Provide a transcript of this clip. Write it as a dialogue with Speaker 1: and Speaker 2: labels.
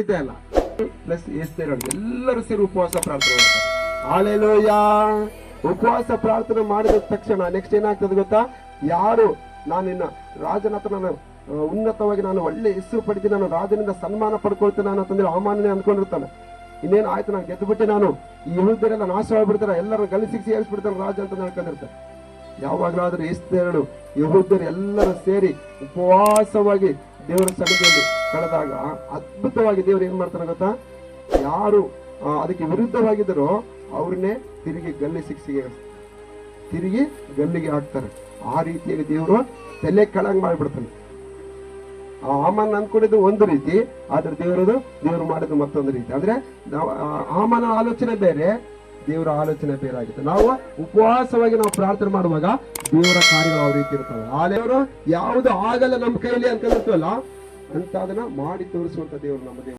Speaker 1: ಅಲ್ಲ ಪ್ಲಸ್ ಎಲ್ಲರೂ ಸೇರಿ ಉಪವಾಸ ಪ್ರಾರ್ಥನೆ ಮಾಡ್ತಾರೆ. ಹಾಲೆಲೂಯ. ಉಪವಾಸ ಪ್ರಾರ್ಥನೆ ಮಾಡಿದ ತಕ್ಷಣ ನೆಕ್ಸ್ಟ್ ಏನಾಗ್ತದೆ ಗೊತ್ತಾ? ಯಾರು ನಾನು ಇನ್ನ ರಾಜನ ಹತ್ರ ನಾನು ಉನ್ನತವಾಗಿ ನಾನು ಒಳ್ಳೆ ಹೆಸರು ಪಡಿತೀನಿ, ನಾನು ರಾಜನಿಂದ ಸನ್ಮಾನ ಪಡ್ಕೊಳ್ತೇನೆ ನಾನು ಅಂತಂದ್ರೆ ಅಮಾನ್ಯನೇ ಅಂದ್ಕೊಂಡಿರ್ತಾನೆ. ಇನ್ನೇನು ಆಯ್ತು, ನಾನು ಗೆದ್ದುಬಿಟ್ಟೆ, ನಾನು ಈ ಯಹೂದ್ಯರೆಲ್ಲ ನಾಶವಾಗಿಬಿಡ್ತಾರೆ, ಎಲ್ಲರೂ ಗಲಿಸಿಗೆ ಸೇರಿಸ್ಬಿಡ್ತಾರೆ ರಾಜ ಅಂತ ಹೇಳ್ಕೊಂಡಿರ್ತಾರೆ. ಯಾವಾಗಲಾದ್ರೂ ಎಸ್ತೇರಳು ಯಹೂದ್ಯರು ಎಲ್ಲರೂ ಸೇರಿ ಉಪವಾಸವಾಗಿ ದೇವರ ಸನ್ನಿಧಿಯಲ್ಲಿ ಕಳೆದಾಗ ಅದ್ಭುತವಾಗಿ ದೇವರು ಏನ್ ಮಾಡ್ತಾನೆ ಗೊತ್ತಾ? ಯಾರು ಅದಕ್ಕೆ ವಿರುದ್ಧವಾಗಿದ್ದರೋ ಅವ್ರನ್ನೇ ತಿರುಗಿ ಗಲ್ಲಿಗೆ ಹಾಕ್ತಾರೆ. ಆ ರೀತಿಯಾಗಿ ದೇವರು ತಲೆ ಕೆಳಂಗ್ ಮಾಡಿಬಿಡ್ತಾನೆ. ಆಮನ್ ಅನ್ಕೊಂಡಿದ್ದು ಒಂದು ರೀತಿ, ಆದ್ರೆ ದೇವರು ಮಾಡಿದ್ದು ಮತ್ತೊಂದು ರೀತಿ. ಅಂದ್ರೆ ಆಮನ ಆಲೋಚನೆ ಬೇರೆ, ದೇವರ ಆಲೋಚನೆ ಬೇರೆ ಆಗಿದೆ. ನಾವು ಉಪವಾಸವಾಗಿ ನಾವು ಪ್ರಾರ್ಥನೆ ಮಾಡುವಾಗ ದೇವರ ಕಾರ್ಯಗಳು ಯಾವ ರೀತಿ ಇರ್ತವೆ. ಆ ದೇವರು ಯಾವುದು ಆಗಲ್ಲ ನಮ್ಮ ಕೈಯಲ್ಲಿ ಅಂತ ಹೇಳ್ತೀವಲ್ಲ, ಅಂತ ಅದನ್ನ ಮಾಡಿ ತೋರಿಸುವಂತ ದೇವರು ನಮ್ಮ ದೇವರು.